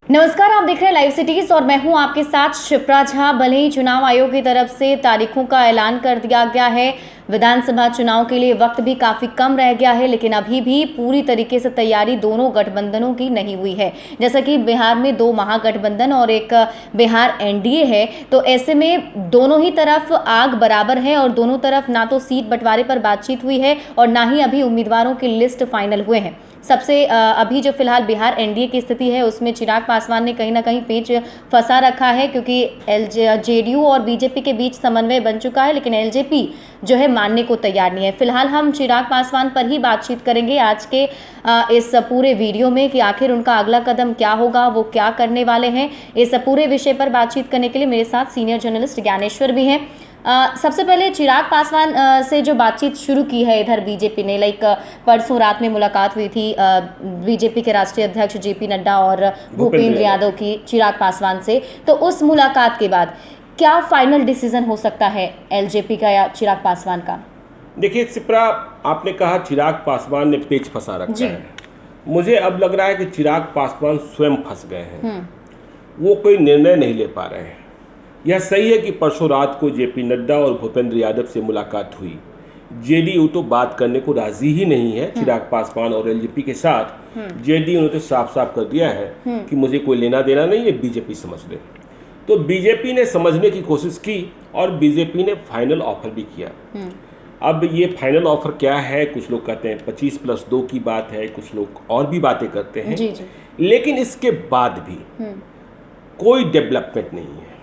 नमस्कार, आप देख रहे हैं लाइव सिटीज और मैं हूं आपके साथ शिप्रा झा। भले ही चुनाव आयोग की तरफ से तारीखों का ऐलान कर दिया गया है, विधानसभा चुनाव के लिए वक्त भी काफ़ी कम रह गया है, लेकिन अभी भी पूरी तरीके से तैयारी दोनों गठबंधनों की नहीं हुई है। जैसा कि बिहार में 2 महागठबंधन और एक बिहार एनडीए है, तो ऐसे में दोनों ही तरफ आग बराबर है और दोनों तरफ ना तो सीट बंटवारे पर बातचीत हुई है और ना ही अभी उम्मीदवारों की लिस्ट फाइनल हुए हैं। सबसे अभी जो फिलहाल बिहार एनडीए की स्थिति है उसमें चिराग पासवान ने कहीं ना कहीं पेच फंसा रखा है, क्योंकि जेडीयू और बीजेपी के बीच समन्वय बन चुका है, लेकिन एलजेपी जो है मानने को तैयार नहीं है। फिलहाल हम चिराग पासवान पर ही बातचीत करेंगे आज के इस पूरे वीडियो में कि आखिर उनका अगला कदम क्या होगा, वो क्या करने वाले हैं। इस पूरे विषय पर बातचीत करने के लिए मेरे साथ सीनियर जर्नलिस्ट ज्ञानेश्वर भी हैं। सबसे पहले चिराग पासवान से जो बातचीत शुरू की है इधर बीजेपी ने, परसों रात में मुलाकात हुई थी बीजेपी के राष्ट्रीय अध्यक्ष जेपी नड्डा और भूपेंद्र यादव की चिराग पासवान से, तो उस मुलाकात के बाद क्या फाइनल डिसीजन हो सकता है एलजेपी का या चिराग पासवान का? देखिए शिप्रा, आपने कहा चिराग पासवान ने पेच फंसा रखा है। मुझे अब लग रहा है कि चिराग पासवान स्वयं फंस गए हैं। वो कोई निर्णय नहीं ले पा रहे हैं। यह सही है कि परसों रात को जेपी नड्डा और भूपेंद्र यादव से मुलाकात हुई। जेडीयू तो बात करने को राजी ही नहीं है चिराग पासवान और एलजेपी के साथ। जेडीयू ने तो साफ साफ कर दिया है कि मुझे कोई लेना देना नहीं है, बीजेपी समझ ले। तो बीजेपी ने समझने की कोशिश की और बीजेपी ने फाइनल ऑफर भी किया। अब ये फाइनल ऑफर क्या है? कुछ लोग कहते हैं 25+2 की बात है, कुछ लोग और भी बातें करते हैं। जी। लेकिन इसके बाद भी कोई डेवलपमेंट नहीं है।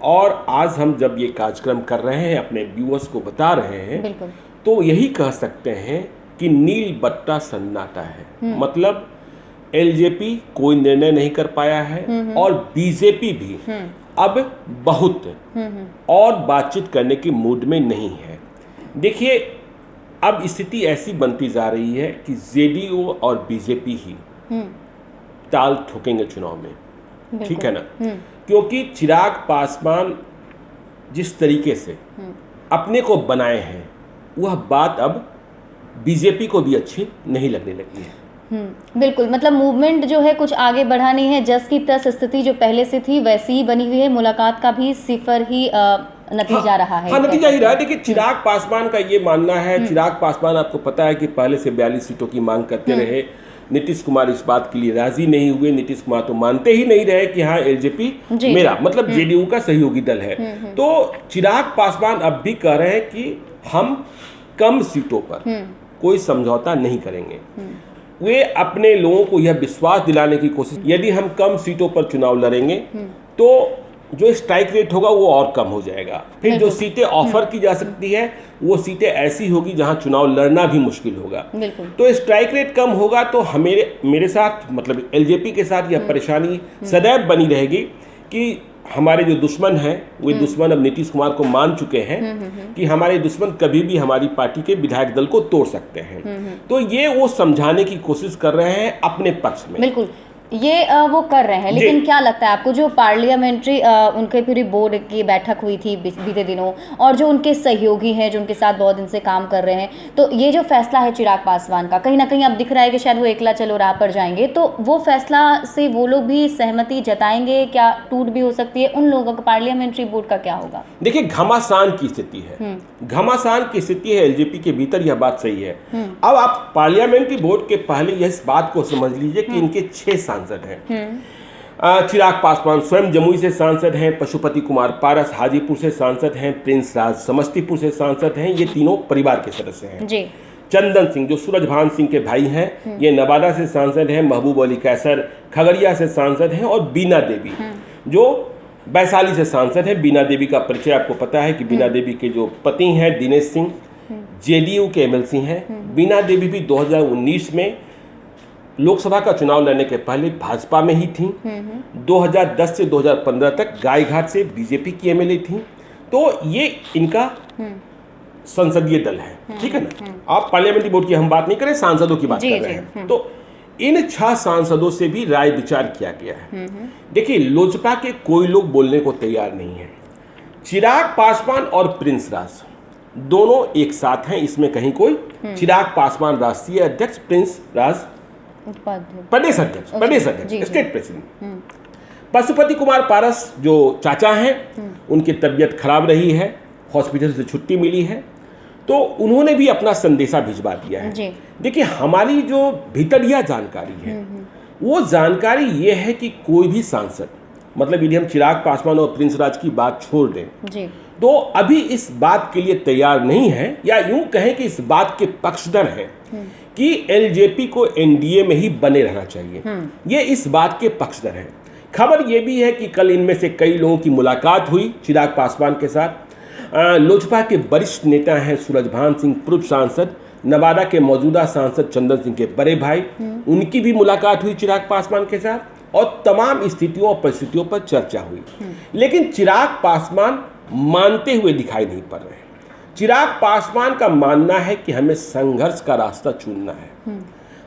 और आज हम जब ये कार्यक्रम कर रहे हैं, अपने व्यूअर्स को बता रहे हैं, तो यही कह सकते हैं कि नील बट्टा सन्नाटा है। मतलब एलजेपी कोई निर्णय नहीं कर पाया है और बीजेपी भी अब बहुत और बातचीत करने की मूड में नहीं है। देखिए, अब स्थिति ऐसी बनती जा रही है कि जेडीयू और बीजेपी ही ताल ठोकेंगे चुनाव में। ठीक है ना? क्योंकि चिराग पासवान जिस तरीके से अपने को बनाए हैं, वह बात अब बीजेपी को भी अच्छी नहीं लगने लगी है। बिल्कुल, मतलब मूवमेंट जो है कुछ आगे बढ़ा नहीं है। जस की तस स्थिति जो पहले से थी वैसी ही बनी हुई है। मुलाकात का भी सिफर ही नतीजा रहा है। हाँ, नतीजा ही रहा है। देखिए, चिराग पासवान का ये मानना है, चिराग पासवान आपको पता है कि पहले से 42 सीटों की मांग करते रहे। नीतीश कुमार इस बात के लिए राजी नहीं हुए। नीतीश कुमार तो मानते ही नहीं रहे कि हाँ, एलजेपी मेरा मतलब जेडीयू का सहयोगी दल है। तो चिराग पासवान अब भी कह रहे हैं कि हम कम सीटों पर कोई समझौता नहीं करेंगे। वे अपने लोगों को यह विश्वास दिलाने की कोशिश, यदि हम कम सीटों पर चुनाव लड़ेंगे तो जो स्ट्राइक रेट होगा वो और कम हो जाएगा। फिर जो सीटें ऑफर की जा सकती है वो सीटें ऐसी होगी जहां चुनाव लड़ना भी मुश्किल होगा। तो स्ट्राइक रेट कम होगा तो मेरे साथ मतलब एलजेपी के साथ यह परेशानी सदैव बनी रहेगी कि हमारे जो दुश्मन हैं वे दुश्मन अब नीतीश कुमार को मान चुके हैं कि हमारे दुश्मन कभी भी हमारी पार्टी के विधायक दल को तोड़ सकते हैं। तो ये वो समझाने की कोशिश कर रहे हैं अपने पक्ष में। बिल्कुल, ये वो कर रहे हैं, लेकिन क्या लगता है आपको, जो पार्लियामेंट्री उनके पूरी बोर्ड की बैठक हुई थी बीते दिनों और जो उनके सहयोगी हैं जो उनके साथ बहुत दिन से काम कर रहे हैं, तो ये जो फैसला है चिराग पासवान का, कहीं ना कहीं अब दिख रहा है कि शायद वो एकला चलो राह पर जाएंगे, तो वो फैसला से वो लोग भी सहमति जताएंगे? क्या टूट भी हो सकती है उन लोगों का? पार्लियामेंट्री बोर्ड का क्या होगा? देखिए, घमासान की स्थिति है, घमासान की स्थिति है एलजेपी के भीतर, यह बात सही है। अब आप पार्लियामेंट्री बोर्ड के पहले इस बात को समझ लीजिए कि इनके 6 सांसद हैं। चिराग पासवान स्वयं जमुई से सांसद हैं, पशुपति कुमार पारस हाजीपुर से सांसद हैं, प्रिंस राज समस्तीपुर से सांसद हैं। ये तीनों परिवार के सदस्य हैं। चंदन सिंह जो सूरजभान सिंह के भाई हैं, ये नवादा से सांसद हैं। महबूब अली कैसर खगड़िया से सांसद हैं और बीना देवी जो वैशाली से सांसद है। बीना देवी का परिचय आपको पता है कि बीना देवी के जो पति हैं दिनेश सिंह जेडीयू के एमएलसी हैं। बीना देवी भी 2019 में लोकसभा का चुनाव लड़ने के पहले भाजपा में ही थी। 2010 से 2015 तक गायघाट से बीजेपी की एमएलए थी। तो ये इनका संसदीय दल है। ठीक है ना? आप पार्लियामेंट्री बोर्ड की हम बात नहीं करें, सांसदों की बात कर रहे हैं। तो इन 6 सांसदों से भी राय विचार किया गया है। देखिए, लोजपा के कोई लोग बोलने को तैयार नहीं है। चिराग पासवान और प्रिंस राज दोनों एक साथ हैं, इसमें कहीं कोई चिराग पासवान राष्ट्रीय अध्यक्ष, प्रिंस राज प्रदेश अध्यक्ष, स्टेट प्रेसिडेंट। पशुपति कुमार पारस जो चाचा हैं, उनकी तबीयत खराब रही है, हॉस्पिटल से छुट्टी मिली है, तो उन्होंने भी अपना संदेशा भिजवा दिया है। देखिए, हमारी जो भीतरिया जानकारी है वो जानकारी ये है कि कोई भी सांसद, मतलब यदि हम चिराग पासवान और प्रिंस राज की बात छोड़ दें तो अभी इस बात के लिए तैयार नहीं है, या यूं कहें कि इस बात के पक्षधर हैं कि एलजेपी को एनडीए में ही बने रहना चाहिए। ये इस बात के पक्षधर हैं। खबर ये भी है कि कल इनमें से कई लोगों की मुलाकात हुई चिराग पासवान के साथ। लोजपा के वरिष्ठ नेता हैं सूरजभान सिंह, पूर्व सांसद, नवादा के मौजूदा सांसद चंदन सिंह के बड़े भाई, उनकी भी मुलाकात हुई चिराग पासवान के साथ और तमाम स्थितियों और परिस्थितियों पर चर्चा हुई। लेकिन चिराग पासवान मानते हुए दिखाई नहीं पड़ रहे हैं। चिराग पासवान का मानना है कि हमें संघर्ष का रास्ता चुनना है,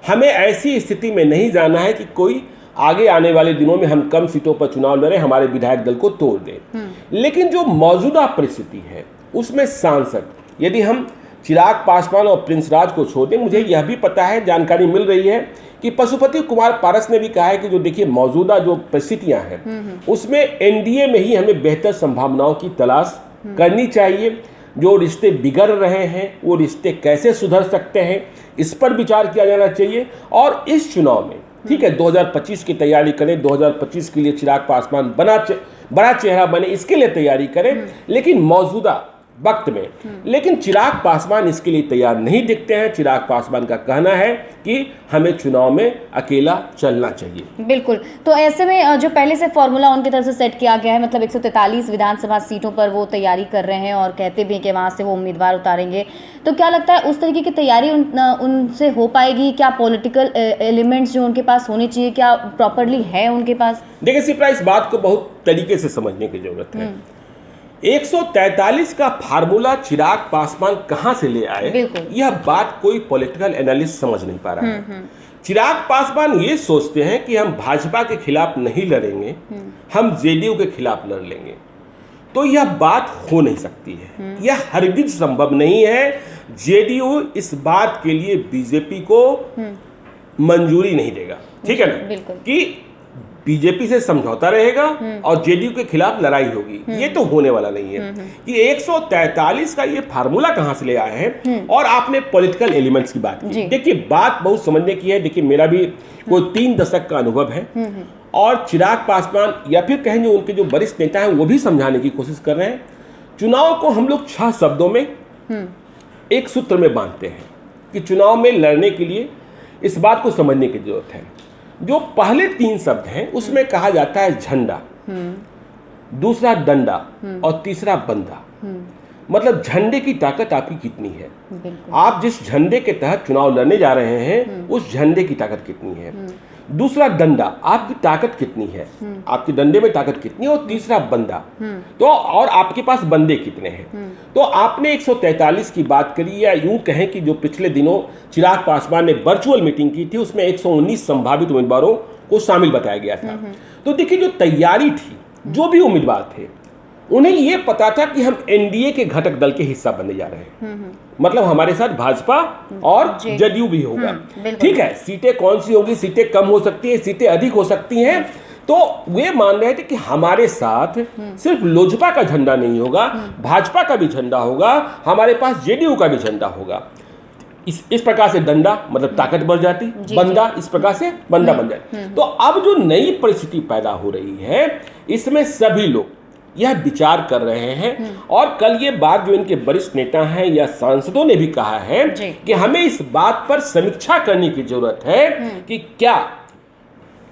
हमें ऐसी स्थिति में नहीं जाना है कि कोई आगे आने वाले दिनों में हम कम सीटों पर चुनाव लड़े, हमारे विधायक दल को तोड़ दें। लेकिन जो मौजूदा परिस्थिति है उसमें सांसद, यदि हम चिराग पासवान और प्रिंस राज को छोड़ दें, मुझे यह भी पता है, जानकारी मिल रही है कि पशुपति कुमार पारस ने भी कहा है कि जो देखिए मौजूदा जो परिस्थितियां हैं उसमें एनडीए में ही हमें बेहतर संभावनाओं की तलाश करनी चाहिए। जो रिश्ते बिगड़ रहे हैं वो रिश्ते कैसे सुधर सकते हैं, इस पर विचार किया जाना चाहिए। और इस चुनाव में ठीक है 2025 की तैयारी करें, 2025 के लिए चिराग पासवान बड़ा चेहरा बने, इसके लिए तैयारी करें, लेकिन मौजूदा वक्त में लेकिन चिराग पासवान इसके लिए तैयार नहीं दिखते हैं। चिराग पासवान का कहना है कि हमें चुनाव में अकेला चलना चाहिए। बिल्कुल, तो ऐसे में जो पहले से फॉर्मूला उनकी तरफ से सेट किया गया है, मतलब 143 विधानसभा सीटों पर वो तैयारी कर रहे हैं और कहते भी हैं कि वहाँ से वो उम्मीदवार उतारेंगे, तो क्या लगता है उस तरीके की तैयारी उनसे हो पाएगी? क्या पॉलिटिकल एलिमेंट्स जो उनके पास होने चाहिए क्या प्रॉपरली है उनके पास? देखिए सिप्रा, इस बात को बहुत तरीके से समझने की जरूरत है। 143 का फार्मूला चिराग पासवान कहां से ले आए, यह बात कोई पॉलिटिकल एनालिस्ट समझ नहीं पा रहा है। चिराग पासवान ये सोचते हैं कि हम भाजपा के खिलाफ नहीं लड़ेंगे, हम जेडीयू के खिलाफ लड़ लेंगे, तो यह बात हो नहीं सकती है, यह हरगिज संभव नहीं है। जेडीयू इस बात के लिए बीजेपी को मंजूरी नहीं देगा, ठीक है ना, कि बीजेपी से समझौता रहेगा और जेडीयू के खिलाफ लड़ाई होगी, ये तो होने वाला नहीं है। कि 143 का ये फार्मूला कहां से ले आए हैं। और आपने पॉलिटिकल एलिमेंट्स की बात की, देखिए बात बहुत समझने की है। देखिए मेरा भी कोई 3 दशक का अनुभव है और चिराग पासवान या फिर कहेंगे उनके जो वरिष्ठ नेता हैं वो भी समझाने की कोशिश कर रहे हैं। चुनाव को हम लोग 6 शब्दों में एक सूत्र में बांधते हैं कि चुनाव में लड़ने के लिए इस बात को समझने की जरूरत है। जो पहले 3 शब्द हैं उसमें कहा जाता है झंडा, दूसरा डंडा और तीसरा बंदा। मतलब झंडे की ताकत आपकी कितनी है, आप जिस झंडे के तहत चुनाव लड़ने जा रहे हैं उस झंडे की ताकत कितनी है। दूसरा डंडा, आपकी ताकत कितनी है, आपके डंडे में ताकत कितनी है। और तीसरा बंदा, तो और आपके पास बंदे कितने हैं। तो आपने 143 की बात करी, या यूं कहें कि जो पिछले दिनों चिराग पासवान ने वर्चुअल मीटिंग की थी उसमें 119 संभावित उम्मीदवारों को शामिल बताया गया था। तो देखिए जो तैयारी थी, जो भी उम्मीदवार थे उन्हें ये पता था कि हम एनडीए के घटक दल के हिस्सा बनने जा रहे हैं, मतलब हमारे साथ भाजपा और जदयू भी होगा, ठीक है। सीटें कौन सी होगी, सीटें कम हो सकती है, सीटें अधिक हो सकती हैं। तो वे मान रहे थे कि हमारे साथ सिर्फ लोजपा का झंडा नहीं होगा, भाजपा का भी झंडा होगा, हमारे पास जेडीयू का भी झंडा होगा। इस प्रकार से डंडा मतलब ताकत बढ़ जाती, बंदा इस प्रकार से बंदा बन जाती। तो अब जो नई परिस्थिति पैदा हो रही है इसमें सभी लोग यह विचार कर रहे हैं। और कल ये बात जो इनके वरिष्ठ नेता हैं या सांसदों ने भी कहा है कि हमें इस बात पर समीक्षा करने की जरूरत है कि क्या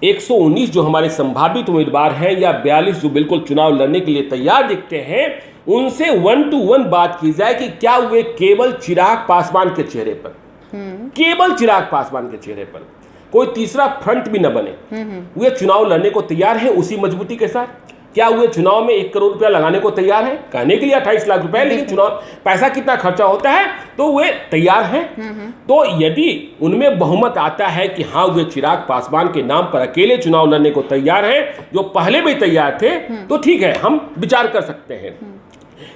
119 जो हमारे संभावित उम्मीदवार हैं या 42 जो बिल्कुल चुनाव लड़ने के लिए तैयार दिखते हैं उनसे 1 to 1 बात की जाए कि क्या वे केवल चिराग पासवान के चेहरे पर, केवल चिराग पासवान के चेहरे पर कोई तीसरा फ्रंट भी न बने, वे चुनाव लड़ने को तैयार हैं उसी मजबूती के साथ। क्या वे चुनाव में 1 करोड़ रुपया लगाने को तैयार है, कहने के लिए 28 लाख रुपए, लेकिन चुनाव पैसा कितना खर्चा होता है तो वे तैयार हैं। तो यदि उनमें बहुमत आता है कि हाँ वे चिराग पासवान के नाम पर अकेले चुनाव लड़ने को तैयार हैं, जो पहले भी तैयार थे, तो ठीक है हम विचार कर सकते हैं।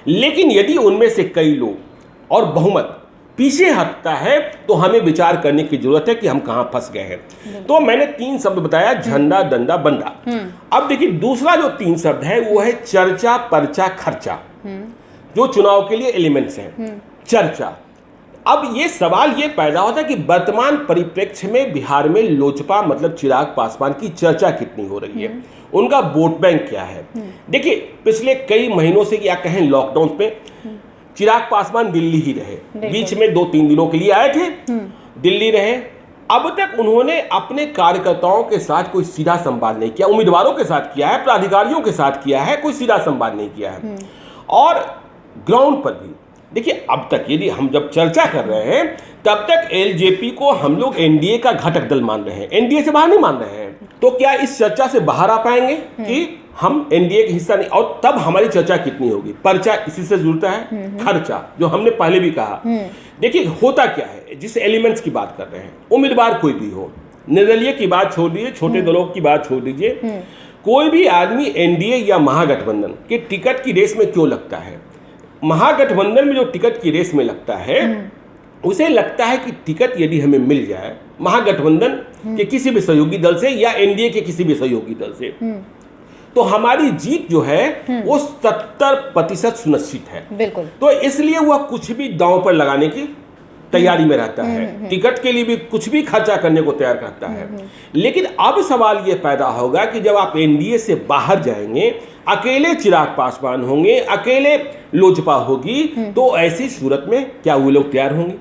लेकिन यदि उनमें से कई लोग और बहुमत पीछे हटता है तो हमें विचार करने की जरूरत है कि हम कहाँ फंस गए हैं। तो मैंने 3 शब्द बताया, झंडा, डंडा, बंडा। अब देखिए दूसरा जो 3 शब्द है वो है चर्चा, पर्चा, खर्चा, जो चुनाव के लिए एलिमेंट्स हैं। चर्चा, अब ये सवाल ये पैदा होता है कि वर्तमान परिप्रेक्ष्य में बिहार में लोजपा मतलब चिराग पासवान की चर्चा कितनी हो रही है, उनका वोट बैंक क्या है। देखिए पिछले कई महीनों से या कहें लॉकडाउन पे चिराग पासवान दिल्ली ही रहे, बीच में 2-3 दिनों के लिए आए थे, दिल्ली रहे। अब तक उन्होंने अपने कार्यकर्ताओं के साथ कोई सीधा संवाद नहीं किया, उम्मीदवारों के साथ किया है, पदाधिकारियों के साथ किया है, कोई सीधा संवाद नहीं किया है। और ग्राउंड पर भी देखिए अब तक यदि हम जब चर्चा कर रहे हैं तब तक एलजेपी को हम लोग एनडीए का घटक दल मान रहे हैं, एनडीए से बाहर नहीं मान रहे हैं। तो क्या इस चर्चा से बाहर आ पाएंगे कि हम एनडीए का हिस्सा नहीं? और तब हमारी चर्चा कितनी होगी? पर्चा इसी से जुड़ता है, खर्चा जो हमने पहले भी कहा। देखिए होता क्या है, जिस एलिमेंट्स की बात कर रहे हैं, उम्मीदवार कोई भी हो, निर्दलीय की बात छोड़ दीजिए, छोटे दलों की बात छोड़ दीजिए, कोई भी आदमी एनडीए या महागठबंधन के टिकट की रेस में क्यों लगता है? महागठबंधन में जो टिकट की रेस में लगता है उसे लगता है कि टिकट यदि हमें मिल जाए महागठबंधन के किसी भी सहयोगी दल से या एनडीए के किसी भी सहयोगी दल से, तो हमारी जीत जो है वो 70% सुनिश्चित है। बिल्कुल। तो इसलिए वह कुछ भी दांव पर लगाने की तैयारी में रहता है, टिकट के लिए भी कुछ भी खर्चा करने को तैयार करता है। लेकिन अब सवाल ये पैदा होगा कि जब आप एनडीए से बाहर जाएंगे, अकेले चिराग पासवान होंगे, अकेले लोजपा होगी, तो ऐसी सूरत में क्या वो लोग तैयार होंगे?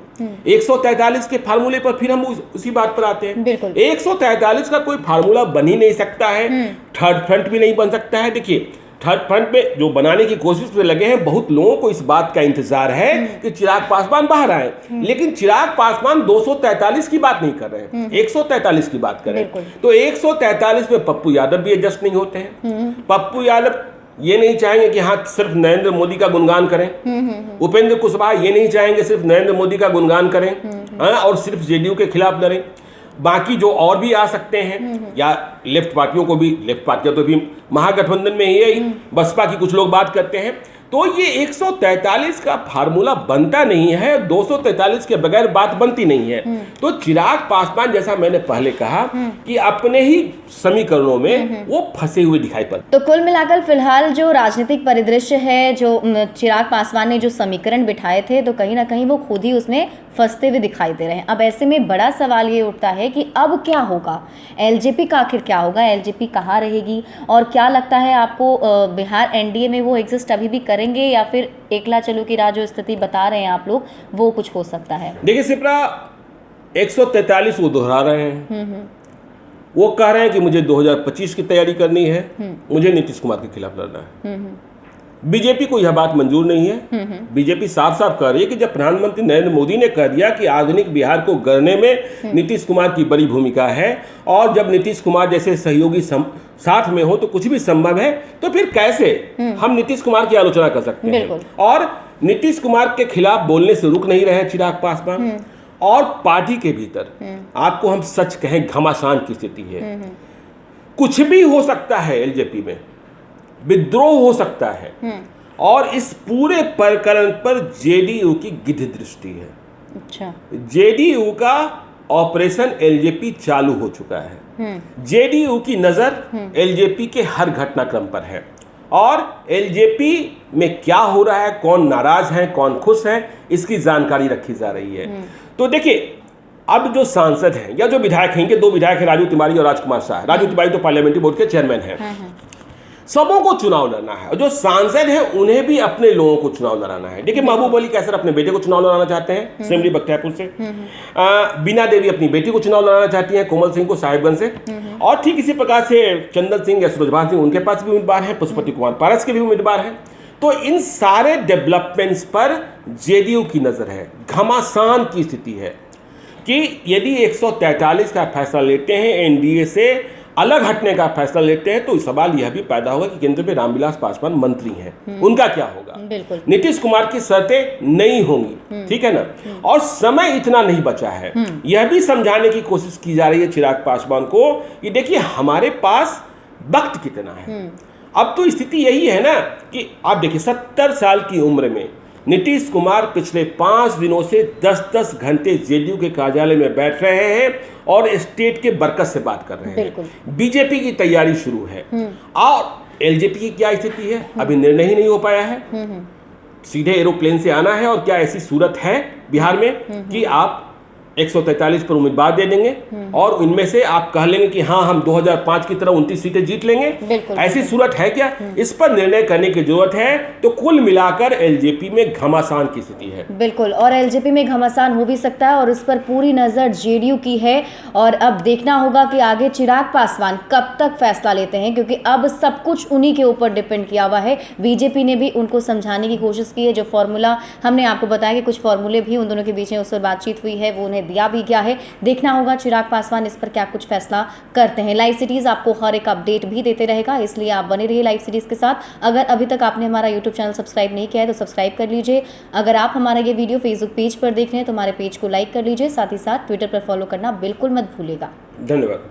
143 के फार्मूले पर फिर हम उसी बात पर आते हैं। 143 का कोई फार्मूला बन ही नहीं सकता है, थर्ड फ्रंट भी नहीं बन सकता है। देखिए थर्ड फ्रंट में जो बनाने की कोशिश में लगे हैं, बहुत लोगों को इस बात का इंतजार है कि चिराग पासवान बाहर आए, लेकिन चिराग पासवान 243 की बात नहीं कर रहे हैं, 143 की बात कर रहे हैं। तो 143 में पप्पू यादव भी एडजस्ट नहीं होते हैं। पप्पू यादव ये नहीं चाहेंगे कि हाँ सिर्फ नरेंद्र मोदी का गुणगान करें, उपेंद्र कुशवाहा ये नहीं चाहेंगे सिर्फ नरेंद्र मोदी का गुणगान करें और सिर्फ जेडीयू के खिलाफ लड़ें। बाकी जो और भी आ सकते हैं या लेफ्ट पार्टियों को भी, लेफ्ट पार्टियां तो भी महागठबंधन में ही है, बसपा की कुछ लोग बात करते हैं, तो ये 143 का फार्मूला बनता नहीं है, 243 के बगैर बात बनती नहीं है। तो चिराग पासवान जैसा मैंने पहले कहा कि अपने ही समीकरणों में वो फंसे हुए दिखाई पड़ते। तो कुल मिलाकर फिलहाल जो राजनीतिक परिदृश्य है, जो चिराग पासवान ने जो समीकरण बिठाए थे, तो कहीं ना कहीं वो खुद ही उसमें फंसते हुए दिखाई दे रहे हैं। अब ऐसे में बड़ा सवाल ये उठता है कि अब क्या होगा, एलजेपी का आखिर क्या होगा, एलजेपी कहाँ रहेगी, और क्या लगता है आपको बिहार एनडीए में वो एग्जिस्ट अभी भी करेंगे या फिर एकला चलो की राह जो स्थिति बता रहे हैं आप लोग, वो कुछ हो सकता है? देखिए सिप्रा, 143 वो दोहरा रहे हैं, वो कह रहे हैं कि मुझे 2025 की तैयारी करनी है, मुझे नीतीश कुमार के खिलाफ लड़ना है। बीजेपी को यह बात मंजूर नहीं है। बीजेपी साफ साफ कह रही है कि जब प्रधानमंत्री नरेंद्र मोदी ने कह दिया कि आधुनिक बिहार को गढ़ने में नीतीश कुमार की बड़ी भूमिका है, और जब नीतीश कुमार जैसे सहयोगी साथ में हो तो कुछ भी संभव है, तो फिर कैसे हम नीतीश कुमार की आलोचना कर सकते हैं? और नीतीश कुमार के खिलाफ बोलने से रुक नहीं रहे चिराग पासवान। और पार्टी के भीतर आपको हम सच कहें, घमासान की स्थिति है, कुछ भी हो सकता है। एलजेपी में विद्रोह हो सकता है, और इस पूरे प्रकरण पर जेडीयू की गिद्ध दृष्टि है। अच्छा। जेडीयू का ऑपरेशन एलजेपी चालू हो चुका है। जेडीयू की नजर एलजेपी के हर घटनाक्रम पर है, और एलजेपी में क्या हो रहा है, कौन नाराज है, कौन खुश है, इसकी जानकारी रखी जा रही है। तो देखिए अब जो सांसद हैं या जो विधायक हैं, इनके 2 विधायक हैं, राजू तिवारी और राजकुमार शाह। राजू तिवारी तो पार्लियामेंट्री बोर्ड के चेयरमैन हैं। सबों को चुनाव लड़ना है, और जो सांसद हैं उन्हें भी अपने लोगों को चुनाव लड़ाना है। देखिए महबूब अली कैसर अपने बेटे को चुनाव लड़ाना चाहते हैं असेंबली बख्तियारपुर से, बीना देवी अपनी बेटी को चुनाव लड़ाना चाहती हैं कोमल सिंह को साहिबगंज से, और ठीक इसी प्रकार से चंदन सिंह या सूरजभान सिंह उनके पास भी उम्मीदवार हैं, पशुपति कुमार पारस के भी उम्मीदवार हैं। तो इन सारे डेवलपमेंट्स पर जेडीयू की नजर है। घमासान की स्थिति है कि यदि 143 का फैसला लेते हैं, एनडीए से अलग हटने का फैसला लेते हैं, तो सवाल यह भी पैदा होगा कि केंद्र में रामविलास पासवान मंत्री हैं, उनका क्या होगा? नीतीश कुमार की शर्तें नहीं होंगी, ठीक है ना? और समय इतना नहीं बचा है, यह भी समझाने की कोशिश की जा रही है चिराग पासवान को कि देखिए हमारे पास वक्त कितना है। अब तो स्थिति यही है ना कि आप देखिए 70 साल की उम्र में नीतीश कुमार पिछले 5 दिनों से 10-10 घंटे जेडीयू के कार्यालय में बैठ रहे हैं और स्टेट के वर्कर्स से बात कर रहे हैं। बीजेपी की तैयारी शुरू है और एलजेपी की क्या स्थिति है, अभी निर्णय ही नहीं हो पाया है। सीधे एरोप्लेन से आना है और क्या ऐसी सूरत है बिहार में कि आप 143 पर उम्मीदवार दे देंगे और इनमें से आप कह लेंगे कि हाँ हम 2005 की तरह 29 सीटें जीत लेंगे? ऐसी सूरत है क्या? इस पर निर्णय करने की जरूरत है। तो कुल मिलाकर एलजेपी में घमासान की स्थिति है। बिल्कुल, और एलजेपी में घमासान हो भी सकता है और इस पर पूरी नजर जेडीयू की है। और अब देखना होगा कि आगे चिराग पासवान कब तक फैसला लेते हैं, क्योंकि अब सब कुछ उन्हीं के ऊपर डिपेंड किया हुआ है। बीजेपी ने भी उनको समझाने की कोशिश की है। जो फॉर्मूला हमने आपको बताया कि कुछ फॉर्मूले भी उन दोनों के बीच में उस पर बातचीत हुई है, वो उन्हें दिया भी गया है। देखना होगा चिराग पासवान इस पर क्या कुछ फैसला करते हैं। लाइव सिटीज आपको हर एक अपडेट भी देते रहेगा, इसलिए आप बने रहिए लाइव सिटीज के साथ। अगर अभी तक आपने हमारा यूट्यूब चैनल सब्सक्राइब नहीं किया है तो सब्सक्राइब कर लीजिए। अगर आप हमारा ये वीडियो फेसबुक पेज पर देख रहे हैं तो हमारे पेज को लाइक कर लीजिए। साथ ही साथ ट्विटर पर फॉलो करना बिल्कुल मत भूलिएगा। धन्यवाद।